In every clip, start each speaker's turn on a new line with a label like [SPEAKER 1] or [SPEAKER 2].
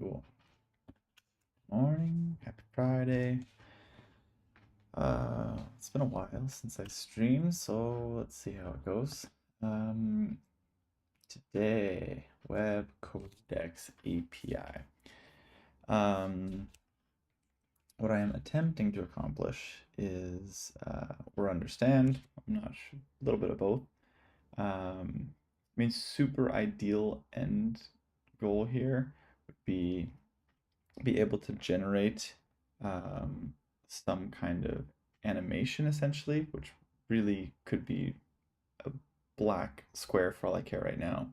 [SPEAKER 1] Good morning, happy Friday. It's been a while since I streamed, so let's see how it goes. Today, WebCodecs API. What I am attempting to accomplish is, or understand, I'm not sure, a little bit of both. I mean, super ideal end goal here would be able to generate some kind of animation essentially, which really could be a black square for all I care right now,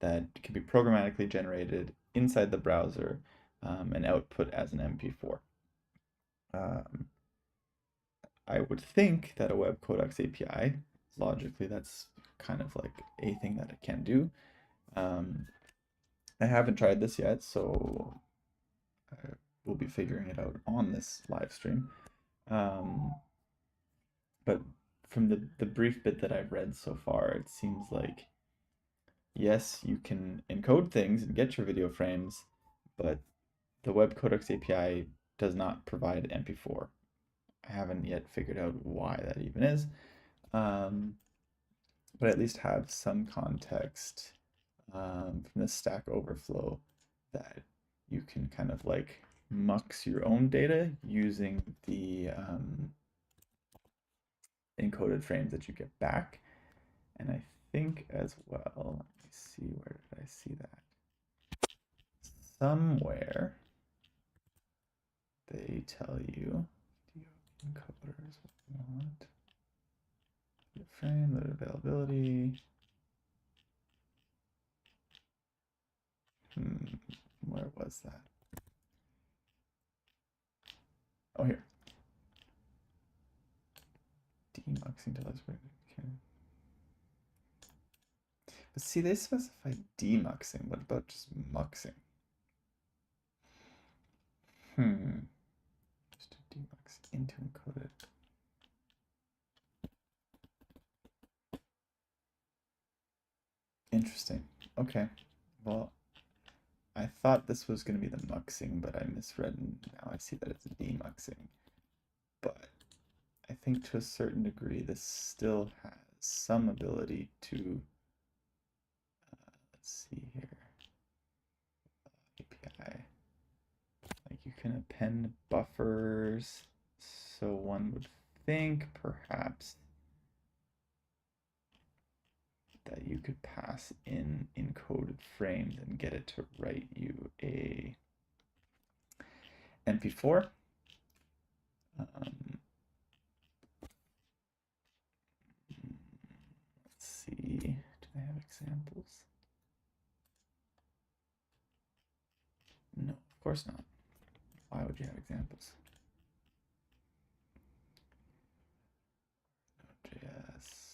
[SPEAKER 1] that can be programmatically generated inside the browser and output as an MP4. I would think that a WebCodecs API, logically, that's kind of like a thing that it can do. I haven't tried this yet, so we'll be figuring it out on this live stream. But from the brief bit that I've read so far, it seems like, yes, you can encode things and get your video frames, but the WebCodecs API does not provide MP4. I haven't yet figured out why that even is, but at least have some context from the Stack Overflow that you can kind of like mux your own data using the encoded frames that you get back. And I think as well, let me see, where did I see that? Somewhere they tell you encoders want the frame, load availability. Where was that? Oh, here. Demuxing till that's okay. But see, they specify demuxing. What about just muxing? Just to demux into encoded. Interesting. Okay. Well, I thought this was going to be the muxing, but I misread, and now I see that it's demuxing. But I think to a certain degree, this still has some ability to, let's see here, API. Like you can append buffers, so one would think perhaps that you could pass in encoded frames and get it to write you a MP4. Let's see, do they have examples? No, of course not. Why would you have examples? Node.js.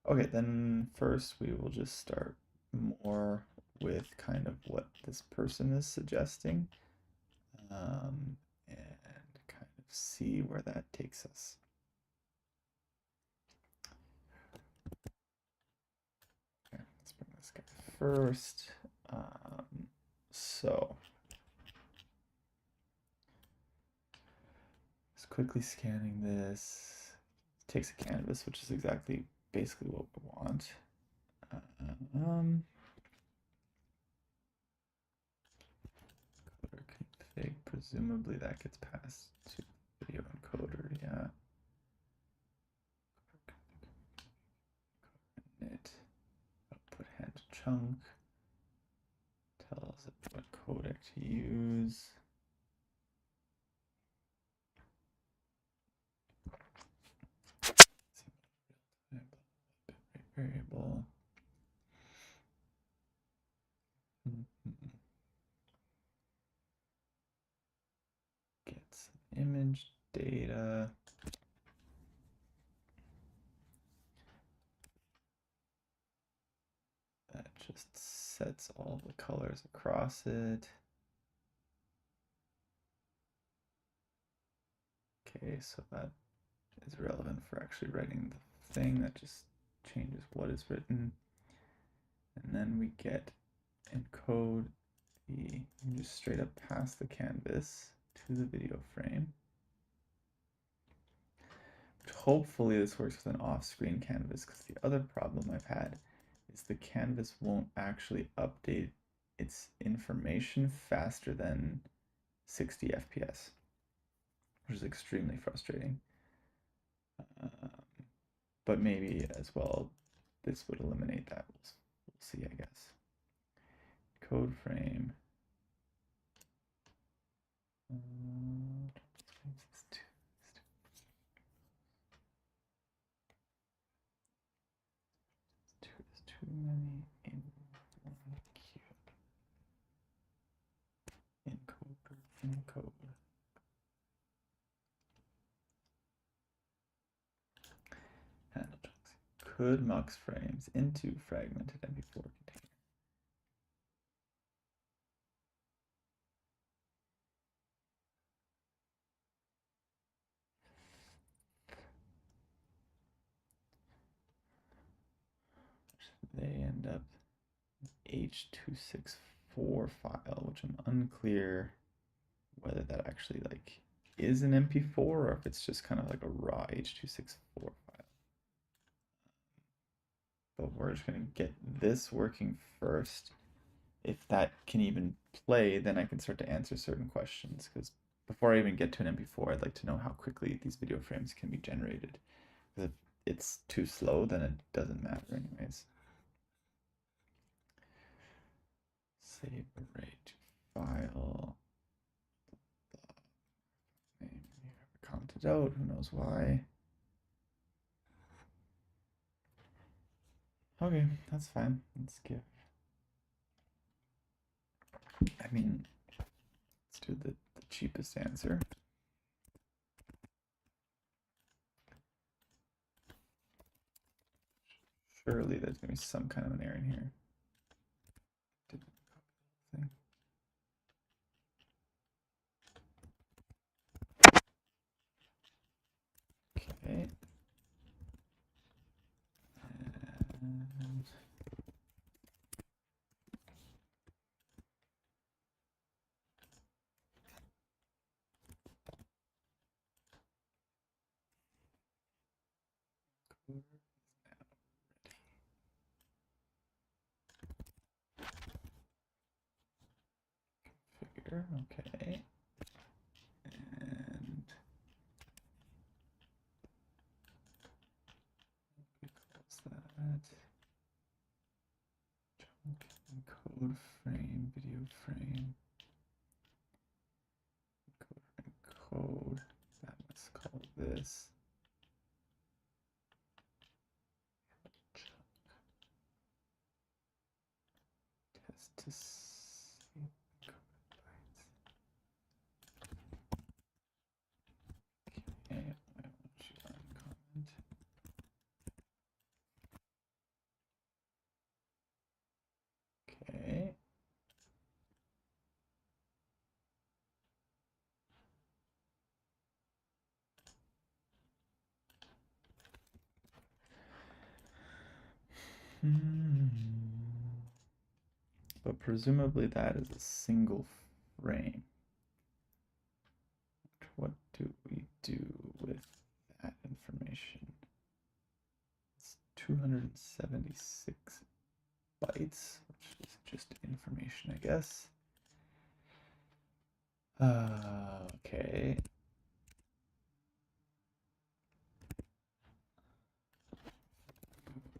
[SPEAKER 1] Okay, then first we will just start more with kind of what this person is suggesting, and kind of see where that takes us. Okay, let's bring this guy first. So just quickly scanning this. It takes a canvas, which is exactly basically what we want. Encoder config, presumably that gets passed to video encoder, yeah. Init, output hand chunk, tells it what codec to use. Variable. Gets image data. That just sets all the colors across it. Okay, so that is relevant for actually writing the thing. That just changes what is written. And then we get encode the, just straight up pass the canvas to the video frame. Hopefully this works with an off-screen canvas, because the other problem I've had is the canvas won't actually update its information faster than 60 FPS, which is extremely frustrating. But maybe as well, this would eliminate that. We'll see, I guess. Code frame. Too many in one queue. Encode. Handle chunks. Could mux frames into fragmented MP4 container. They end up H.264 file, which I'm unclear whether that actually like is an MP4 or if it's just kind of like a raw H.264 file. But we're just going to get this working first. If that can even play, then I can start to answer certain questions, because before I even get to an MP4, I'd like to know how quickly these video frames can be generated. Because if it's too slow, then it doesn't matter anyways. Save rate file. Name commented out, who knows why. Okay, that's fine. Let's give. I mean, let's do the cheapest answer. Surely there's gonna be some kind of an error in here. Didn't copy the thing. Okay. And configure, okay. And we close that. Chunk encode frame, video frame. Encode. That must call this. Test to see. Okay, I want you to comment. Okay. But presumably that is a single frame. What do we do with that information? It's 276 bytes, which is just information, I guess. Okay.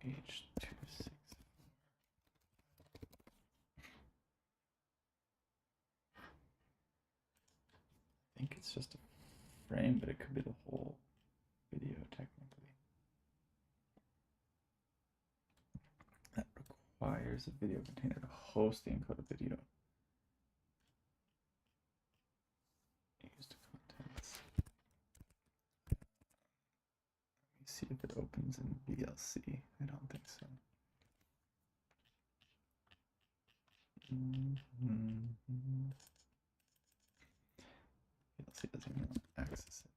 [SPEAKER 1] H.264. I think it's just a frame, but it could be the whole video technically. That requires a video container to host the encoded video. Used contents. Let me see if it opens in VLC. I don't think so. VLC doesn't even access it.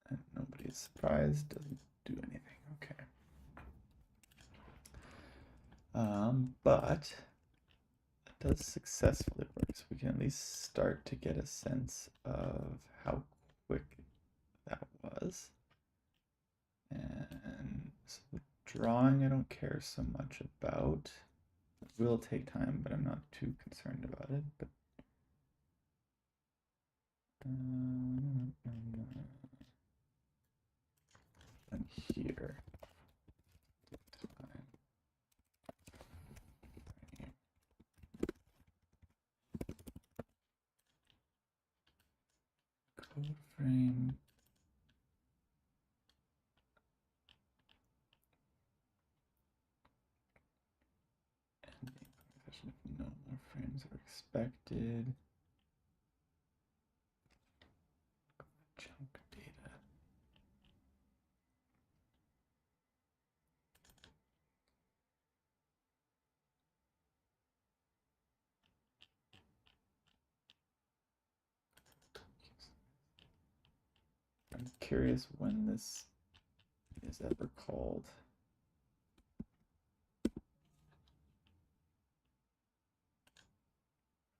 [SPEAKER 1] And Nobody's surprised. Doesn't do anything. Okay. But it does successfully work, so we can at least start to get a sense of how quick that was. And so the drawing I don't care so much about. It will take time, but I'm not too concerned about it. But and here, time code frame. If no more frames are expected. Chunk data. I'm curious when this is ever called.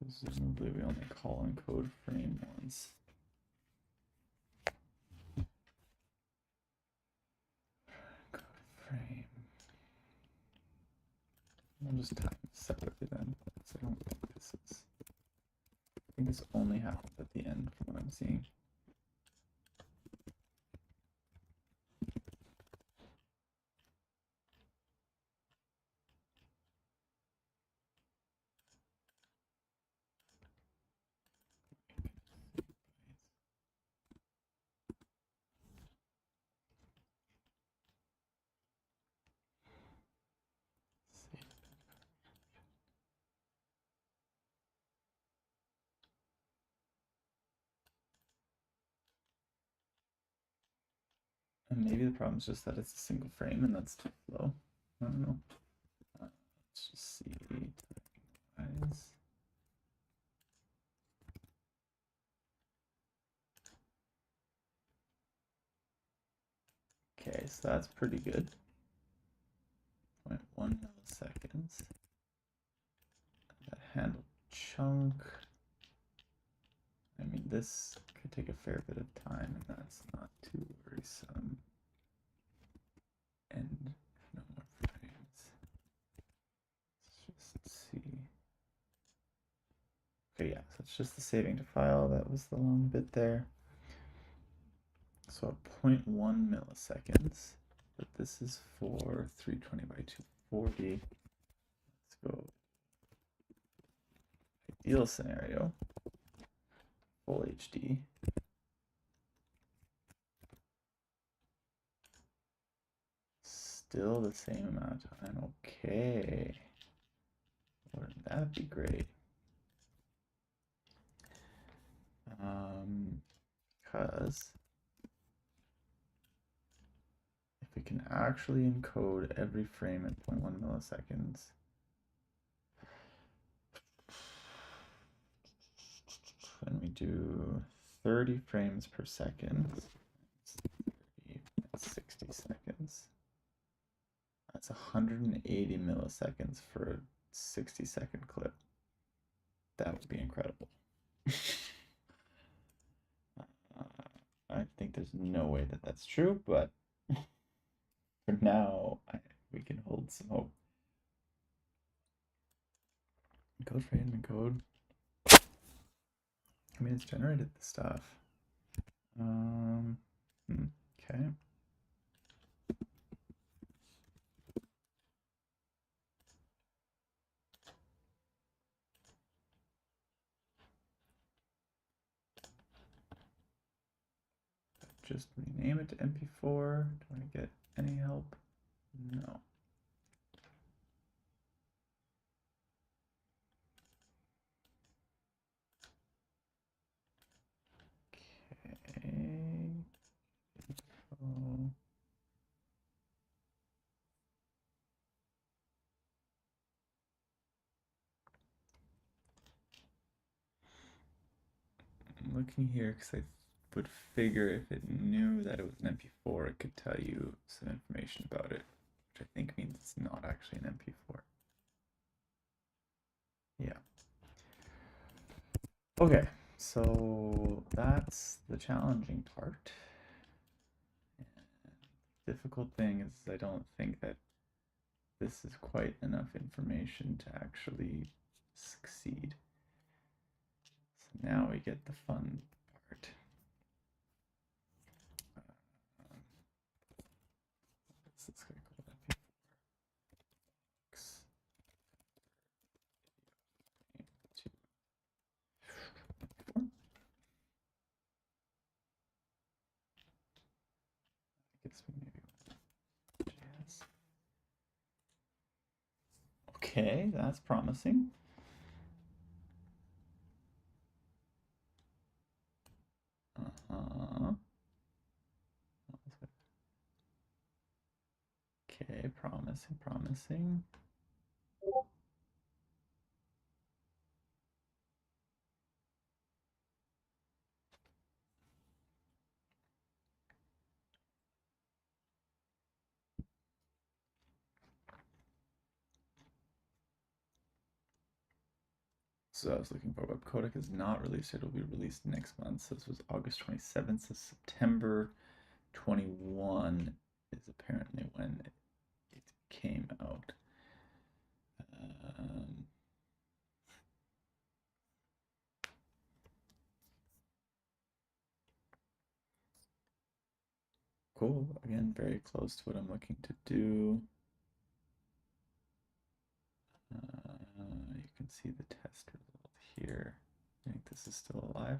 [SPEAKER 1] Presumably we only call encode frame once. Encode frame. I'll just time it separately then. So I don't think this is. I think this only happens at the end from what I'm seeing. And maybe the problem is just that it's a single frame and that's too slow. I don't know. Let's just see. Guys. Okay, so that's pretty good. 0.1 milliseconds. That handle chunk. I mean, this could take a fair bit of time, and that's not too worrisome. And no more frames. Let's just see. Okay, yeah, so it's just the saving to file. That was the long bit there. So 0.1 milliseconds, but this is for 320 by 240. Let's go. Ideal scenario, full HD. Still the same amount of time. Okay. Wouldn't that be great? Because if we can actually encode every frame at 0.1 milliseconds, when we do 30 frames per second, 60 seconds. That's 180 milliseconds for a 60-second clip. That would be incredible. I think there's no way that that's true, but for now, we can hold some hope. Encode frame, encode. I mean, it's generated the stuff. Okay. Just rename it to MP4. Do I get any help? No. Okay. I'm looking here because I would figure if it knew that it was an MP4, it could tell you some information about it, which I think means it's not actually an MP4. Yeah. Okay, so that's the challenging part. Difficult thing is I don't think that this is quite enough information to actually succeed. So now we get the fun part. What's this guy called? I guess we maybe JS. Okay, that's promising. Okay, promising, promising. So I was looking for WebCodec is not released. It'll be released next month. So this was August 27th. So September 21 is apparently when it came out. Cool. Again, very close to what I'm looking to do. You can see the test result here. I think this is still alive.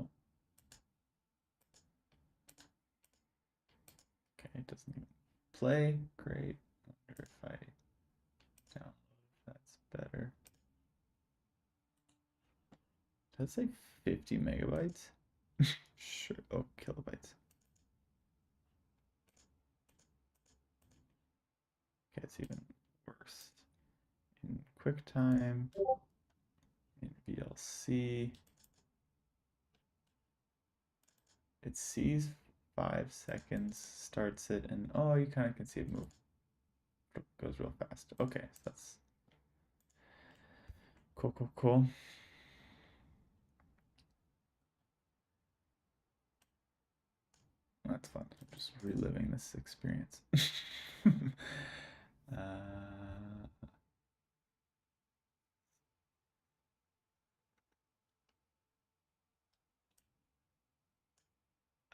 [SPEAKER 1] Oh. Okay, it doesn't even play. Great. I wonder if I download if that's better. Does it say 50 megabytes? Sure. Oh, kilobytes. Okay, it's even worse. In QuickTime, in VLC, it sees 5 seconds, starts it, and oh, you kind of can see it move. It goes real fast. Okay, so that's cool, cool, cool. That's fun. I'm just reliving this experience.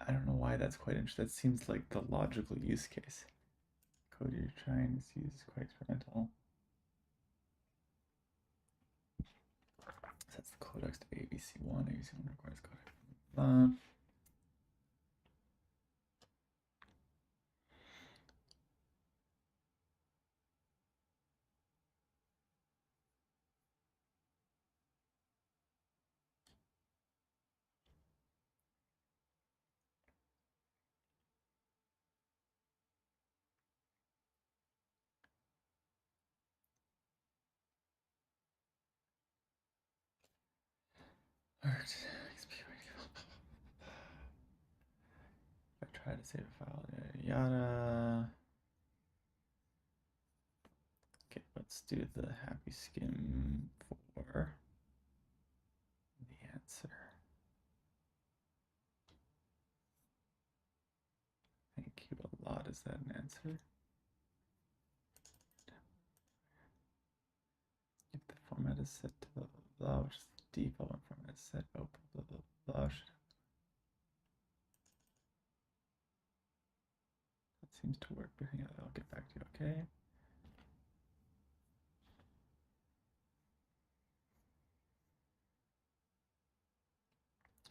[SPEAKER 1] I don't know why that's quite interesting. That seems like the logical use case. Code you're trying to use is quite experimental. So that's the codecs to ABC1. ABC1 requires codec. Alright, I try to save a file, yada yada. Okay, let's do the happy skim for the answer. Thank you a lot. Is that an answer? If the format is set to blah blah blah, which is the default when format is set, oh blah blah blah blah. That seems to work, but yeah, I'll get back to you, okay?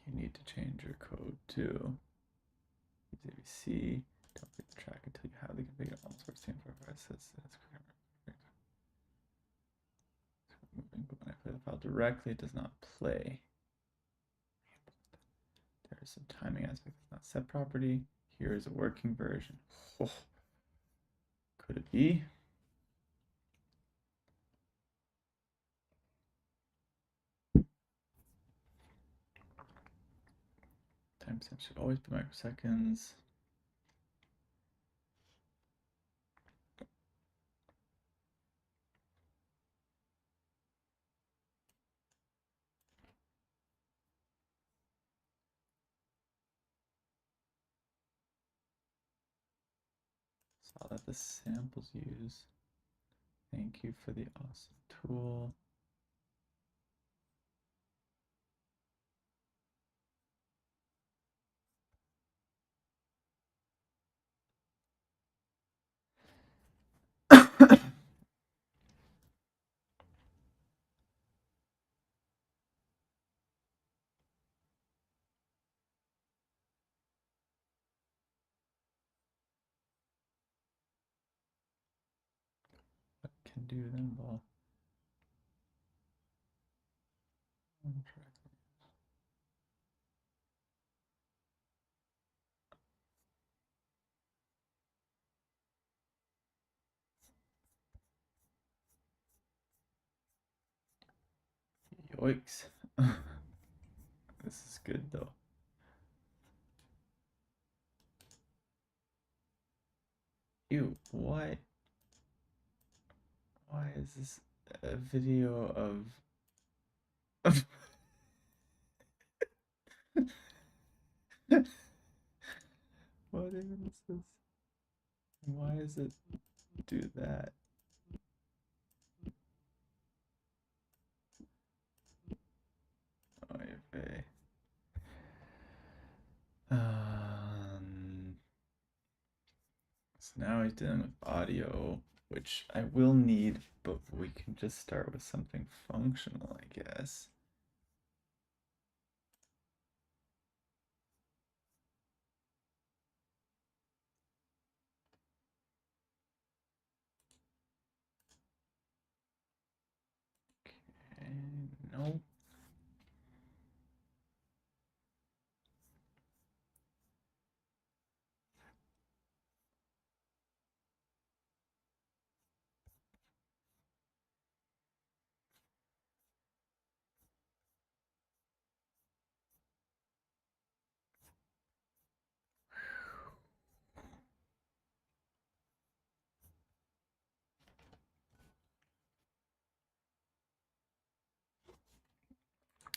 [SPEAKER 1] You need to change your code too. Use ABC. Don't forget the track until you have the configured almost works same for says moving, but when I play the file directly, it does not play. There is some timing aspect that's not set property. Here is a working version. Oh, could it be? timestamps should always be microseconds. Saw that the samples use. Thank you for the awesome tool. What can do them all? Yikes. This is good though. Ew, why is this a video of what even is this? Why does it do that? Okay. So now he's dealing with audio, which I will need, but we can just start with something functional, I guess. Okay, no.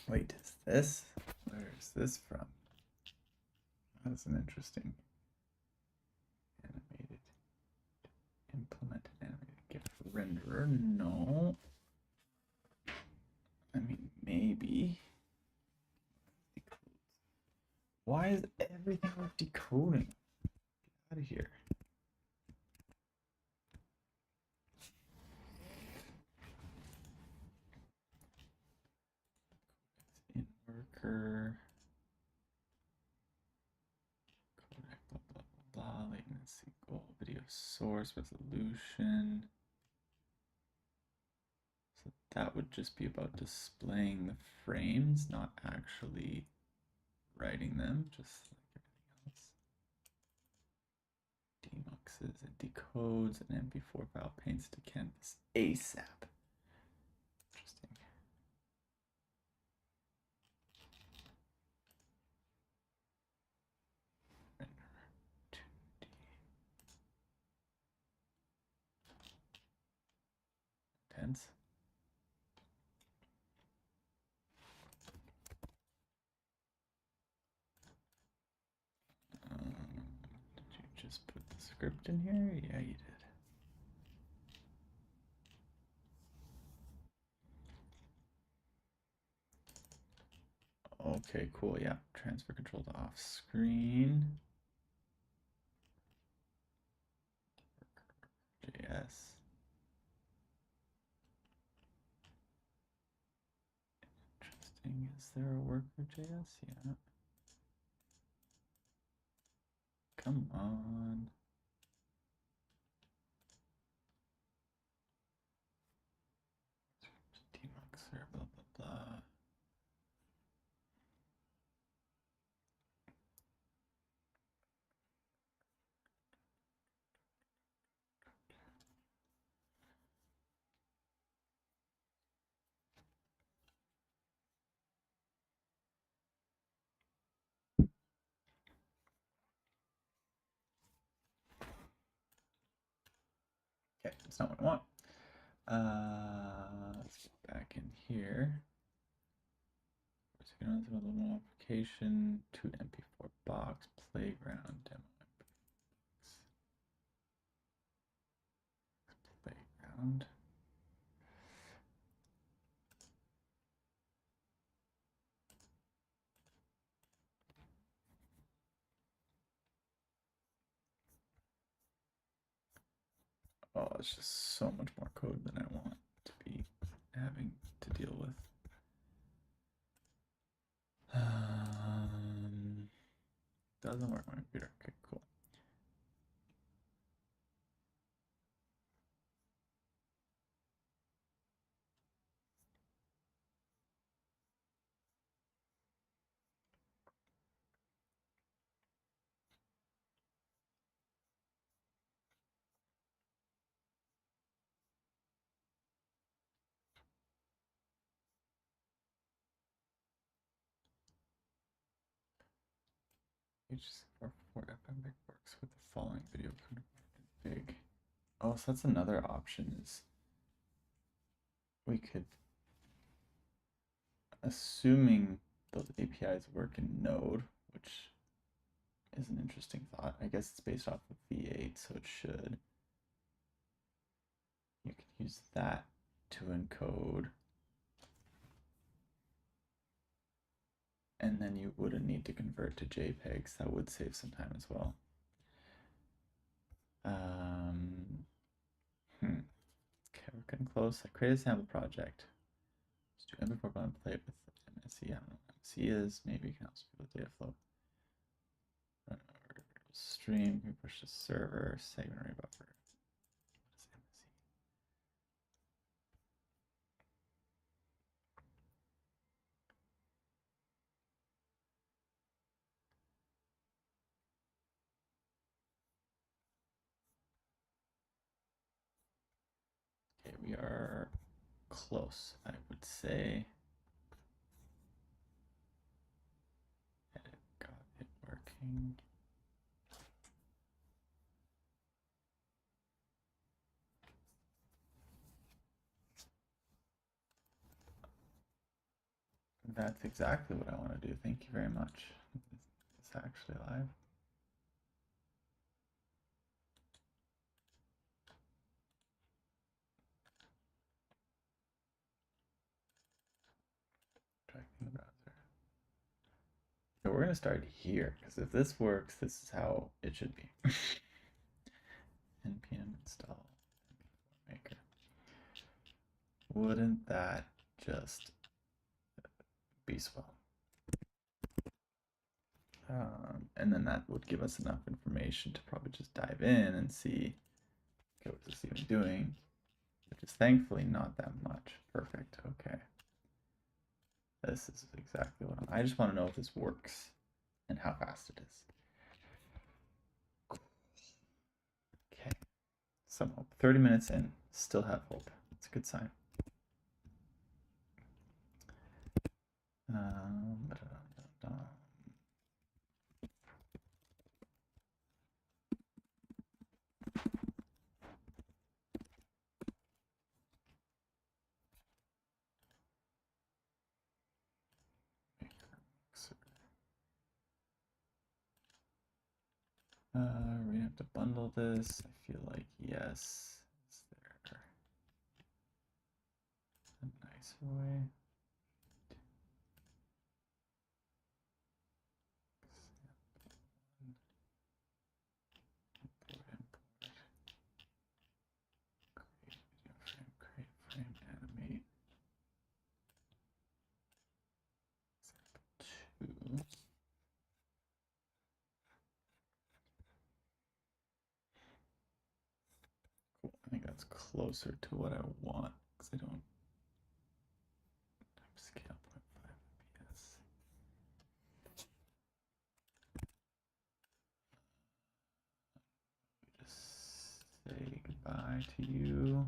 [SPEAKER 1] Wait, is this? Where is this from? That's an interesting animated. Implement an animated GIF renderer. No. I mean, maybe. Why is everything with decoding? Get out of here. In worker. Codec, blah, blah, blah, latency, goal, video source, resolution. So that would just be about displaying the frames, not actually writing them, just like everything else. Demuxes, it decodes an MP4 file, paints to canvas ASAP. Interesting. Tense. Did you just put the script in here? Yeah, you did. Okay, cool. Yeah, transfer control to off screen. JS. Interesting. Is there a worker JS? Yeah. Come on. Demuxer, blah, blah, blah. Okay, that's not what I want. Let's get back in here. So little application to MP4 box playground demo. Playground. Oh, it's just so much more code than I want to be having to deal with. Doesn't work on my computer. Okay, cool. H4 Epic works with the following video config. Oh, so that's another option is we could, assuming those APIs work in Node, which is an interesting thought. I guess it's based off of V8, so it should. You could use that to encode. And then you wouldn't need to convert to JPEGs. That would save some time as well. Okay, we're getting close. I create a sample project. Let's do MP4 button play with MSC. I don't know what MSC is. Maybe it can help people with data flow. Run over stream. We push the server. Segment array buffer. Okay, we are close, I would say. Got it working. That's exactly what I want to do. Thank you very much. It's actually live. Tracking the browser. So we're going to start here, because if this works, this is how it should be. npm install maker. Wouldn't that just be swell? And then that would give us enough information to probably just dive in and see, okay, what is this even doing? Which is thankfully not that much. Perfect. Okay. This is exactly what I just want to know if this works and how fast it is. Okay. Some hope. 30 minutes in, still have hope. It's a good sign. We have to bundle this. I feel like yes. Is there a nicer way? Create frame, animate. Example 2. Cool. I think that's closer to what I want because I don't scale 0.5 FPS. Just say goodbye to you.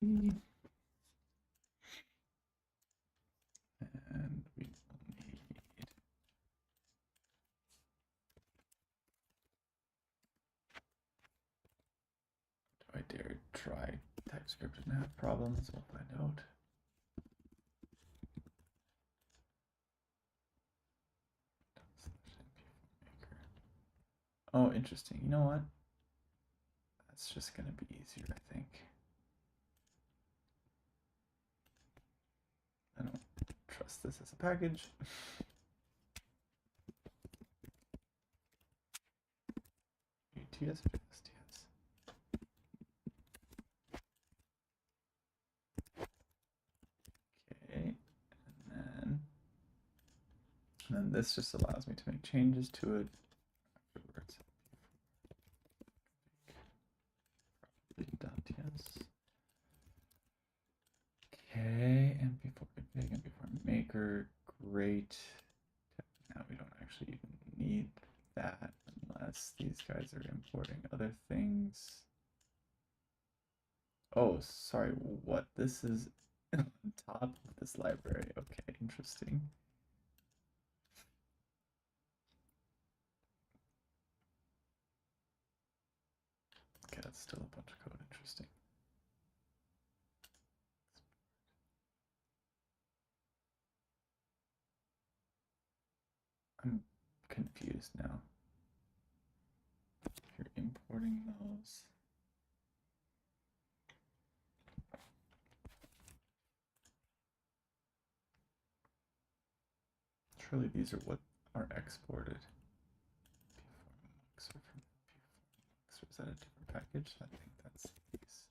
[SPEAKER 1] And we will need, do I dare try TypeScript and have problems? We'll find out. Oh, interesting. You know what? That's just going to be easier, I think. I don't trust this as a package. UTS or STS? Okay, and then this just allows me to make changes to it afterwards. .ts. Okay, and before config and before maker, great. Now we don't actually even need that unless these guys are importing other things. Oh, sorry, what? This is on top of this library. Okay, interesting. Okay, that's still a bunch of code. Interesting. I'm confused now. If you're importing those. Surely these are what are exported. Or is that a different package? I think that's these.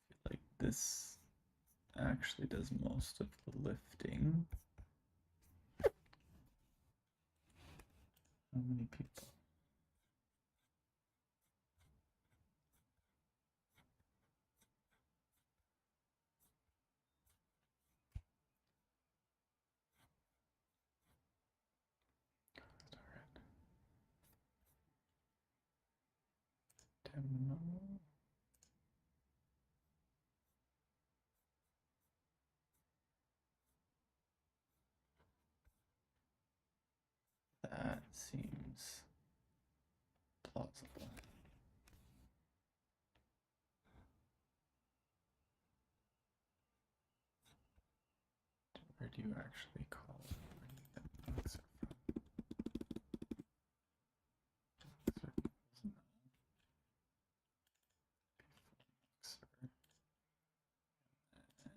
[SPEAKER 1] I feel like this actually does most of the lifting. How many people? Demo. That seems plausible. Where do you actually call it? Where do you get mixer from?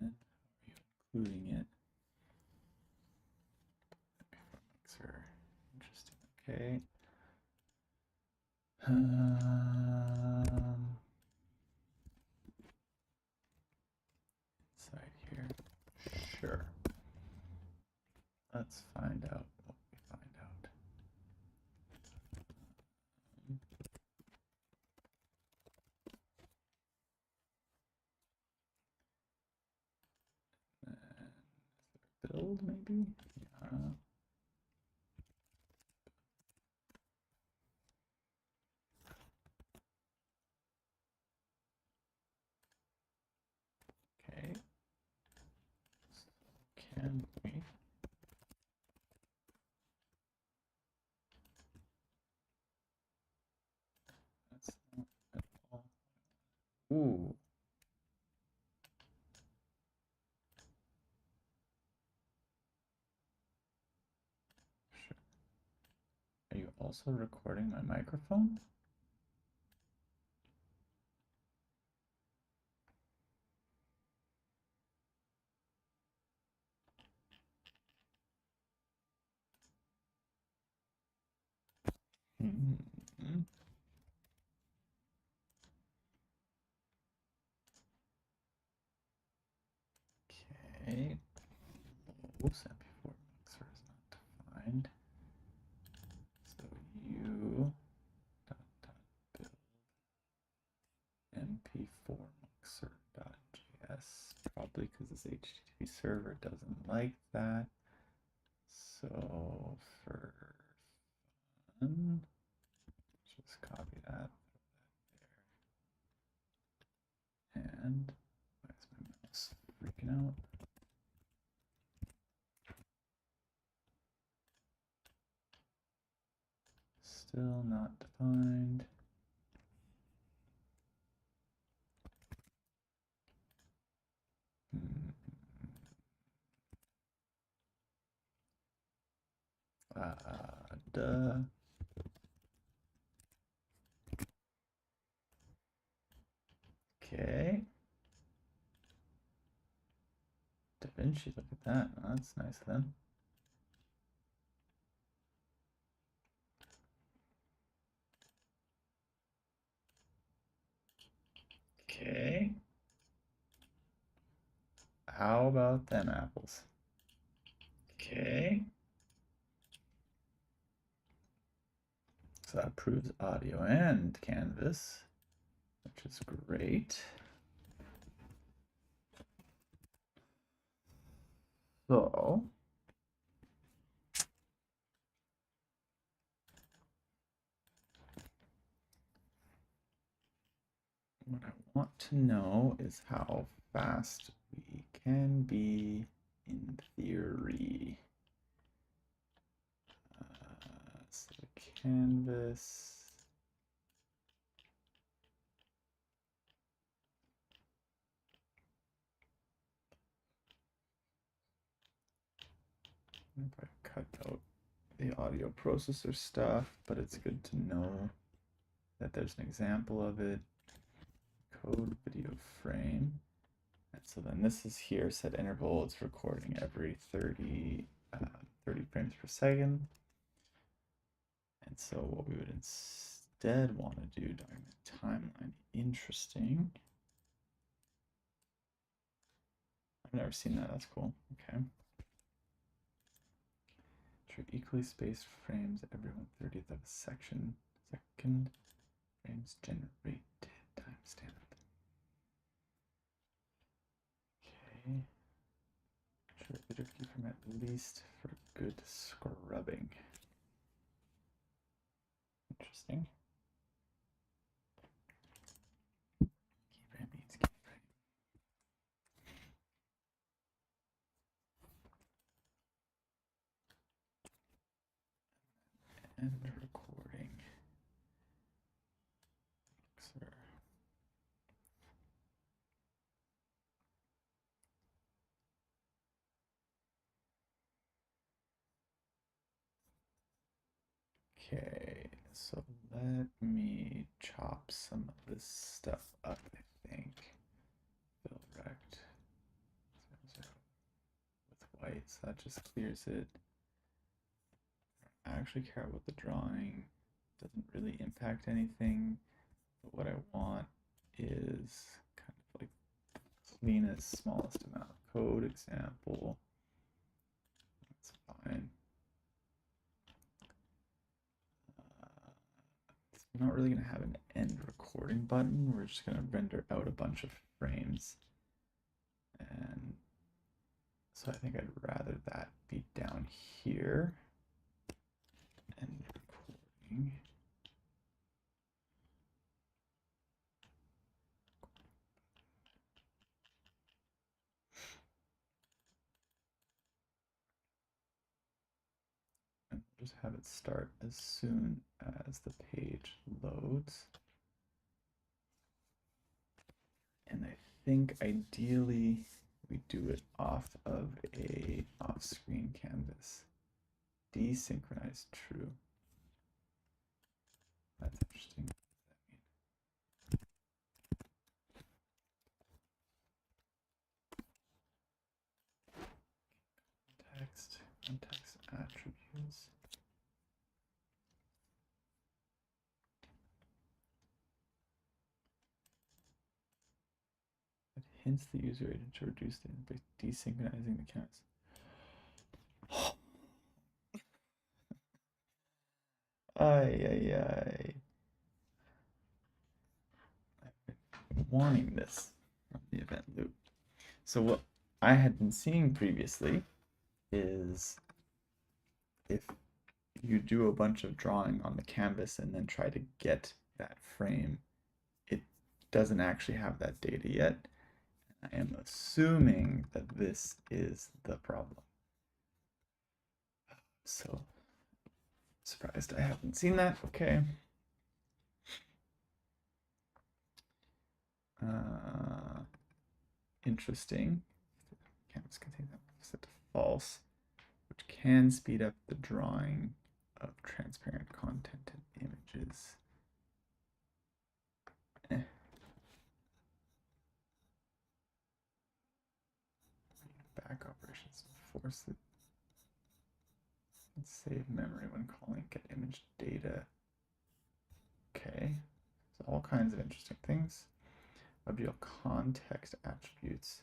[SPEAKER 1] And how are you including it? Mixer. Interesting. Okay. Inside here. Sure. Let's find out what we find out. Build maybe? Yeah. Okay. So can we? That's not at all. Ooh. Sure. Are you also recording my microphone? Mm-hmm. Okay. server doesn't like that. So for fun, just copy that there. And why is my mouse freaking out? Still not defined. Duh. Okay. DaVinci, look at that. Oh, that's nice then. Okay. How about them apples? Okay. So that proves audio and canvas, which is great. So what I want to know is how fast we can be in theory. So canvas. If I cut out the audio processor stuff, but it's good to know that there's an example of it. Code video frame. And so then this is here, set interval, it's recording every 30 frames per second. And so what we would instead want to do, document timeline, interesting. I've never seen that, that's cool, okay. True equally spaced frames every 1/30th of a second, frames generated timestamp. Okay. Sure, video keyframe at least for good scrubbing. Interesting. Keyframe means keyframe. And recording. Sir. Okay, so let me chop some of this stuff up, I think. Fill rect. With white, so that just clears it. I actually care about the drawing. Doesn't really impact anything. But what I want is kind of like cleanest, smallest amount of code example. That's fine. I'm not really going to have an end recording button. We're just going to render out a bunch of frames. And so I think I'd rather that be down here. End recording. And just have it start as soon as the page loads. And I think ideally we do it off of a off-screen canvas. Desynchronize true. That's interesting. Context attributes. It hints the user agent to reduce the by desynchronizing the canvas. Ay, ay, ay. I've been wanting this from the event loop. So I had been seeing previously is if you do a bunch of drawing on the canvas and then try to get that frame, it doesn't actually have that data yet. I am assuming that this is the problem. So, surprised I haven't seen that. Okay. Interesting. Canvas contains that set to false, which can speed up the drawing of transparent content and images. Back operations force it. Save memory when calling get image data. Okay, so all kinds of interesting things. WebGL context attributes.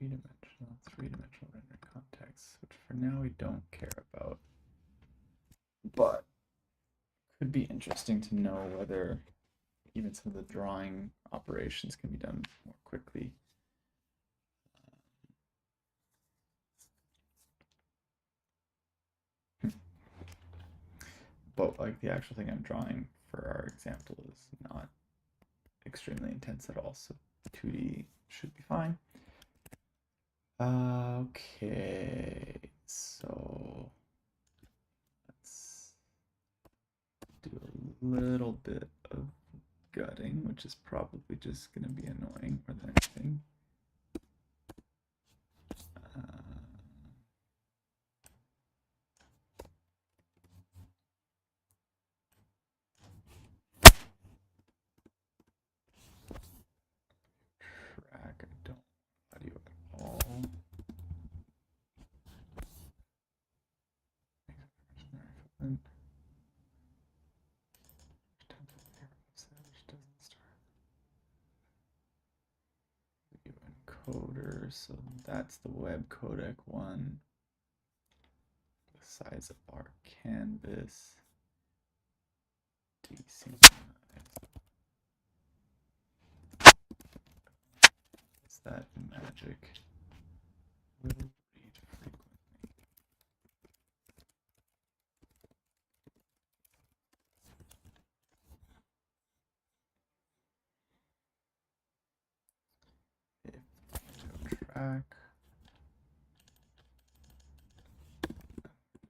[SPEAKER 1] Three-dimensional rendering context, which for now we don't care about, but could be interesting to know whether even some of the drawing operations can be done more quickly. But like the actual thing I'm drawing for our example is not extremely intense at all, so 2D should be fine. Okay, so let's do a little bit of gutting, which is probably just going to be annoying more than anything. Track, I don't audio at all. Encoder, so that's the WebCodec one. The size of our canvas. Desynchronize. Is that magic? Will read frequently. If track.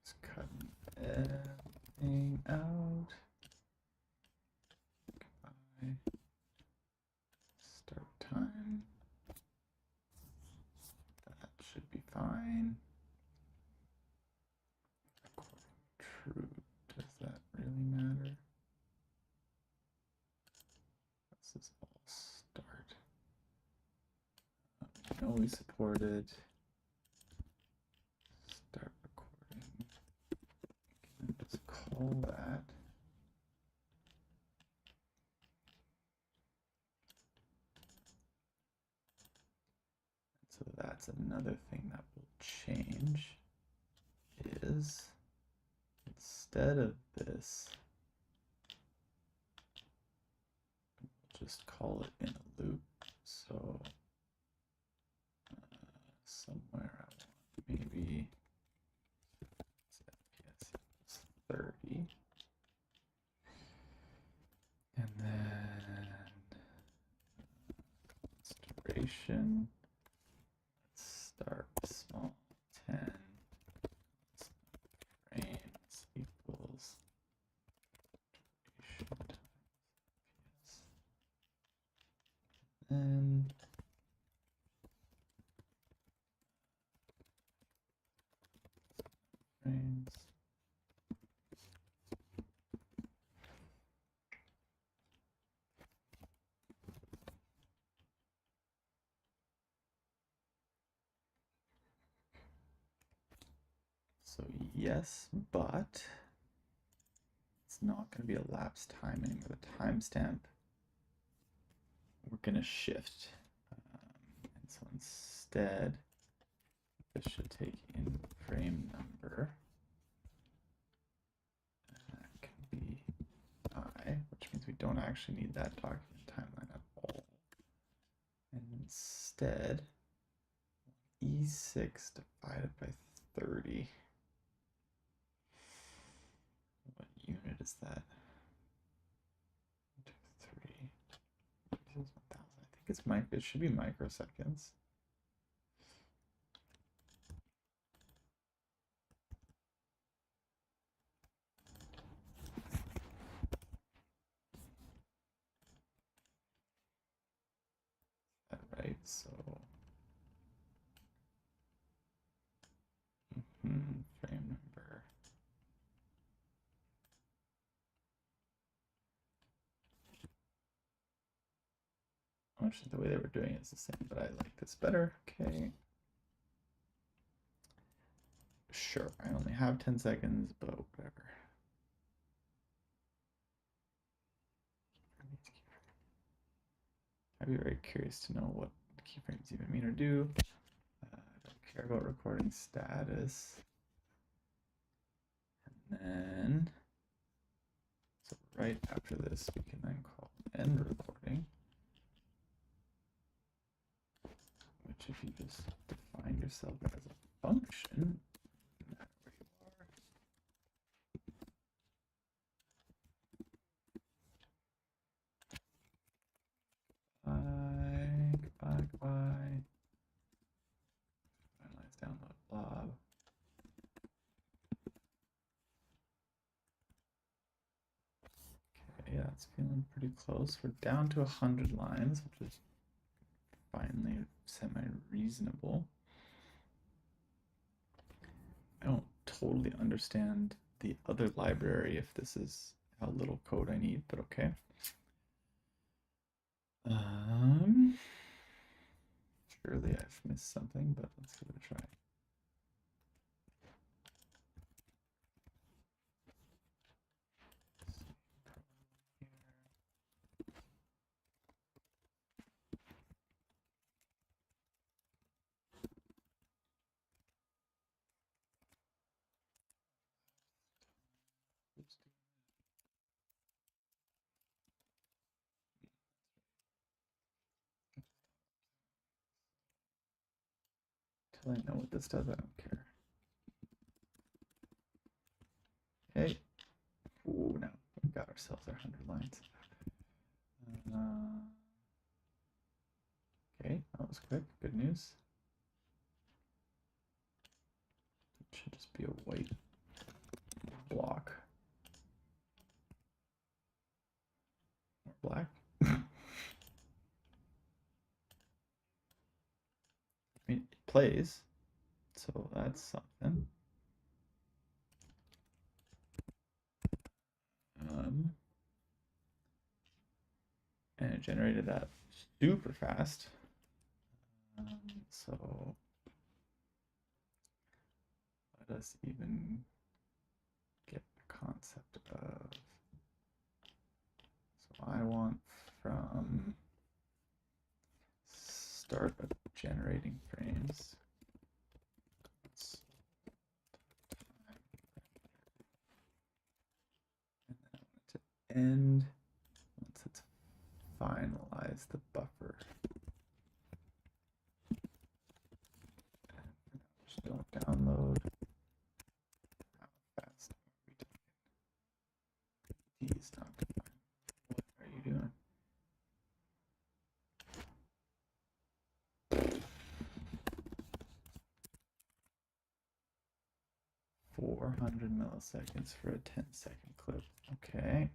[SPEAKER 1] Just cutting everything out. Goodbye. Start time. That should be fine. True. Does that really matter? This is all start. I know we support it. Start recording. Can I just call that? So that's another thing that will change is instead of this, we'll just call it in a loop. So somewhere I want maybe FPS equals 30. And then duration. Let's start small 10. Frames equals duration times FPS. And frames. So yes, but it's not going to be a lapse time anymore. The timestamp we're going to shift. And so instead, this should take in frame number. That can be I, which means we don't actually need that document timeline at all. And instead, E6 divided by 30. What unit is that? 3. I think it's it should be microseconds. Right, so frame number. Actually, the way they were doing it is the same, but I like this better. Okay. Sure, I only have 10 seconds, but whatever. I'd be very curious to know what keyframes even mean or do. I don't care about recording status. And then, so right after this, we can then call end recording, which if you just define yourself as a function, no matter where you are. Goodbye. Finalize download blob. Okay, yeah, it's feeling pretty close. We're down to 100 lines, which is finally semi-reasonable. I don't totally understand the other library if this is how little code I need, but okay. Surely I've missed something, but let's give it a try. Till I know what this does, I don't care. Hey. Ooh, no, we got ourselves our 100 lines. Okay, that was quick. Good news. It should just be a white block. Or black. I mean, it plays, so that's something. And it generated that super fast. So let us even get the concept of, so I want from start of generating frames. And then I want it to end once it's finalized the buffer. And just don't download. How fast are we doing? These not defined. What are you doing? 400 milliseconds for a 10-second clip. Okay.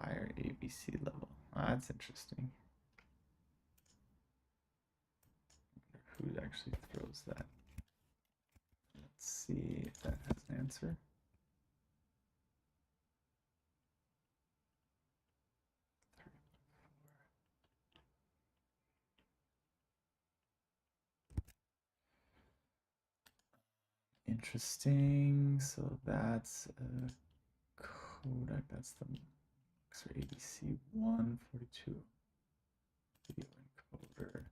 [SPEAKER 1] Higher ABC level. That's interesting. who actually throws that. Let's see if that has an answer. Interesting. So that's a codec. That's the ABC 142 video encoder.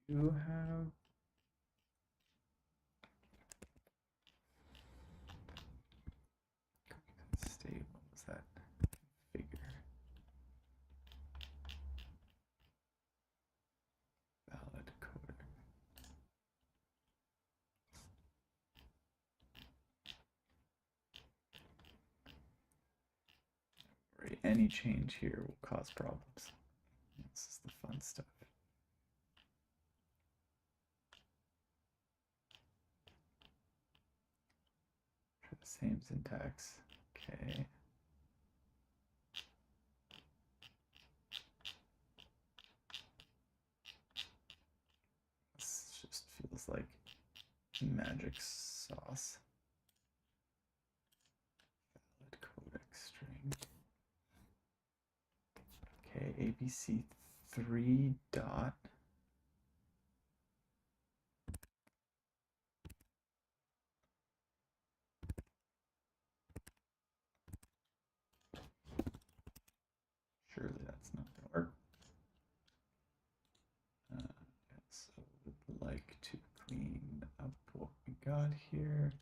[SPEAKER 1] You have state. What was that figure? Valid codec. Any change here will cause problems. This is the fun stuff. For the same syntax. Okay. This just feels like magic sauce. Valid codec string. Okay, ABC 3 dot. Surely that's not going to work. So would like to clean up what we got here.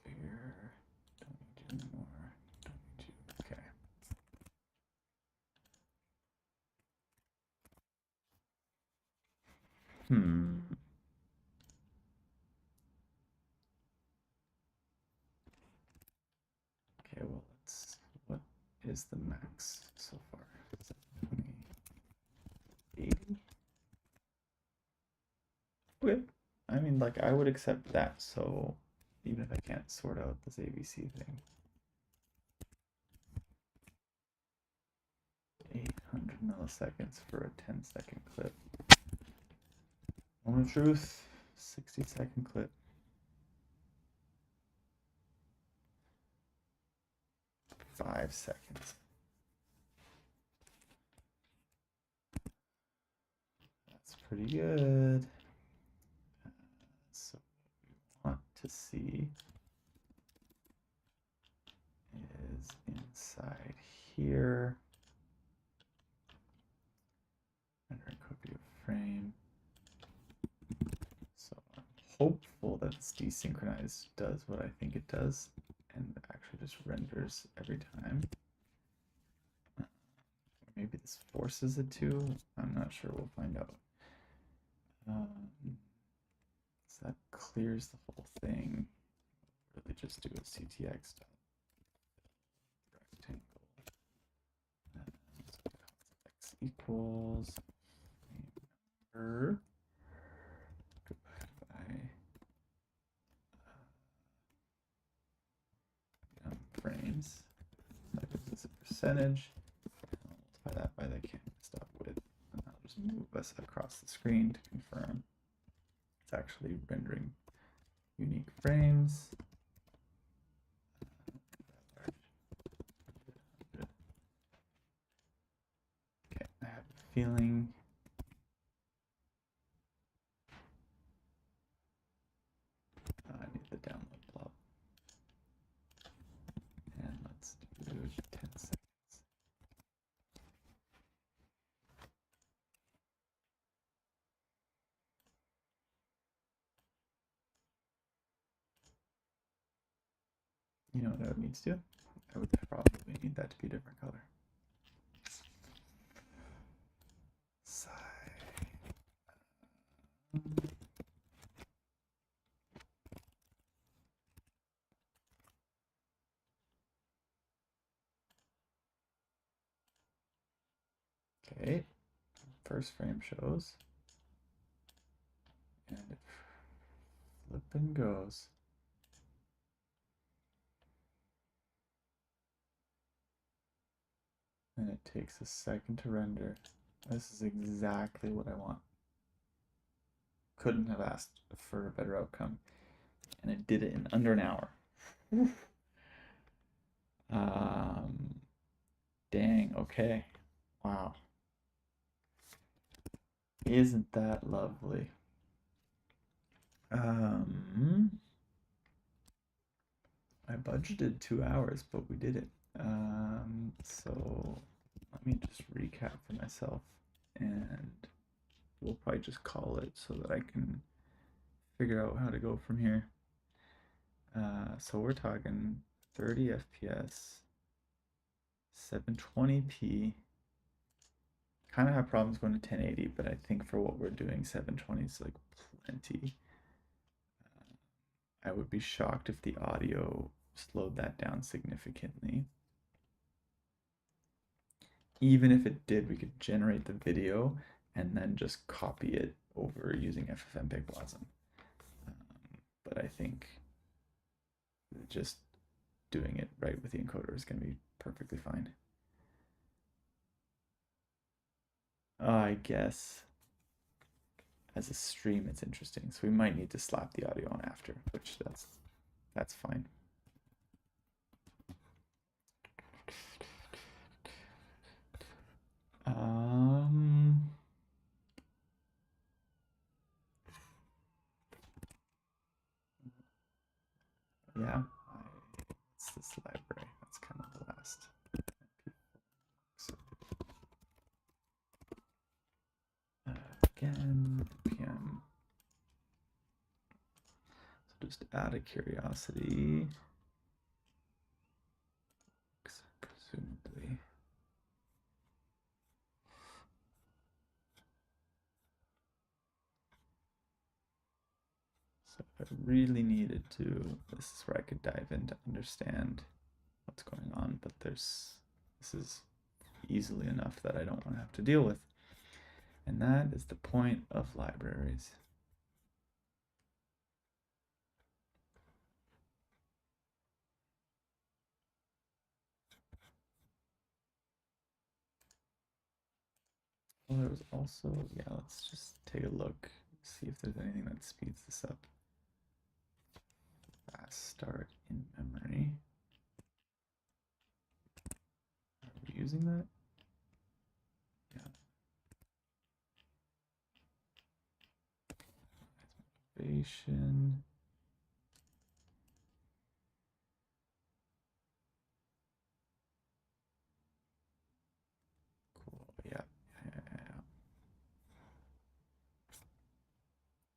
[SPEAKER 1] Here, don't need to anymore. Don't need to. Okay. Okay, well, what is the max so far? Is it 20, 80? Okay. I mean, like, I would accept that, so even if I can't sort out this ABC thing. 800 milliseconds for a 10-second clip. Moment of truth, 60-second clip. 5 seconds. That's pretty good. So what we want to see is inside here. Render copy of frame. So I'm hopeful that this desynchronized does what I think it does and actually just renders every time. Maybe this forces it to. I'm not sure. We'll find out. So that clears the whole thing. Really just do a ctx rectangle. X equals number by frames. That gives us a percentage. Multiply that by the canvas stop width, and that'll just move us across the screen to confirm it's actually rendering unique frames. Okay, I have a feeling I need the download blob. And let's do 10 seconds. You know what I would need to do? I would probably need that to be a different color. Okay, first frame shows. And it flipping goes. And it takes a second to render. This is exactly what I want. Couldn't have asked for a better outcome. And it did it in under an hour. Dang, okay. Wow. Isn't that lovely? I budgeted 2 hours, but we did it. So let me just recap for myself, and we'll probably just call it so that I can figure out how to go from here. So we're talking 30 FPS, 720p. Kind of have problems going to 1080, but I think for what we're doing, 720 is like plenty. I would be shocked if the audio slowed that down significantly. Even if it did, we could generate the video and then just copy it over using FFmpeg Blossom. But I think just doing it right with the encoder is going to be perfectly fine. I guess as a stream it's interesting, so we might need to slap the audio on after, which that's fine. Yeah, it's this library. That's kind of the last. Again, PM. So just out of curiosity, presumably. So I really needed to, this is where I could dive in to understand what's going on, but this is easily enough that I don't want to have to deal with. And that is the point of libraries. Well, there was also, yeah, let's just take a look, see if there's anything that speeds this up. Fast start in memory. Are we using that? Yeah. Motivation. Cool. Yeah.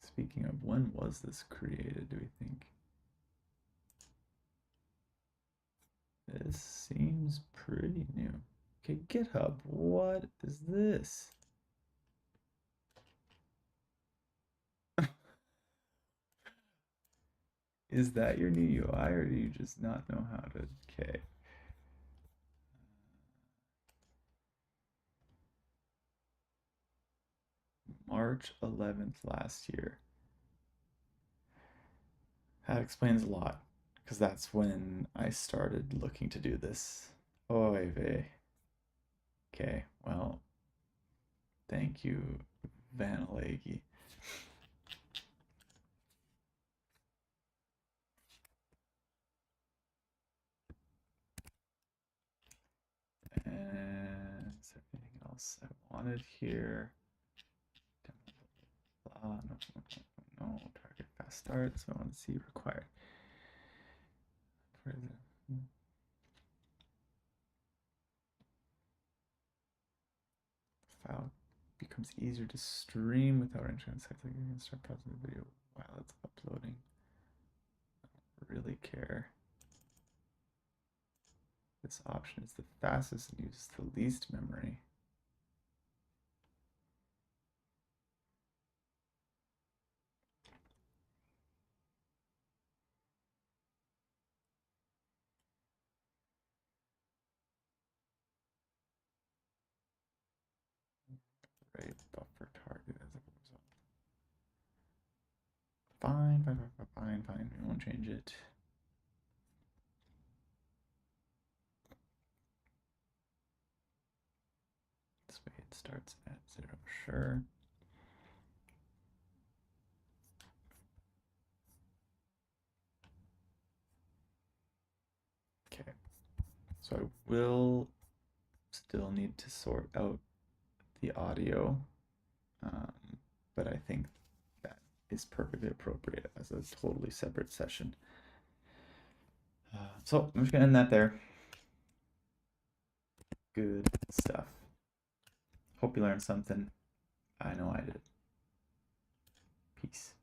[SPEAKER 1] Speaking of, when was this created, do we think? This seems pretty new. Okay, GitHub, what is this? Is that your new UI, or do you just not know how to? Okay. March 11th last year. That explains a lot, because that's when I started looking to do this. Oy vey. Okay, well, thank you, Vanalegi. And is there anything else I wanted here? No, target fast start, so I want to see required. File becomes easier to stream without entering sites like you can start pausing the video while it's uploading. I don't really care. This option is the fastest and uses the least memory. Right fine. We won't change it. This way it starts at 0, sure. Okay, so I will still need to sort out the audio, but I think that is perfectly appropriate as a totally separate session. So I'm just gonna end that there. Good stuff. Hope you learned something. I know I did. Peace.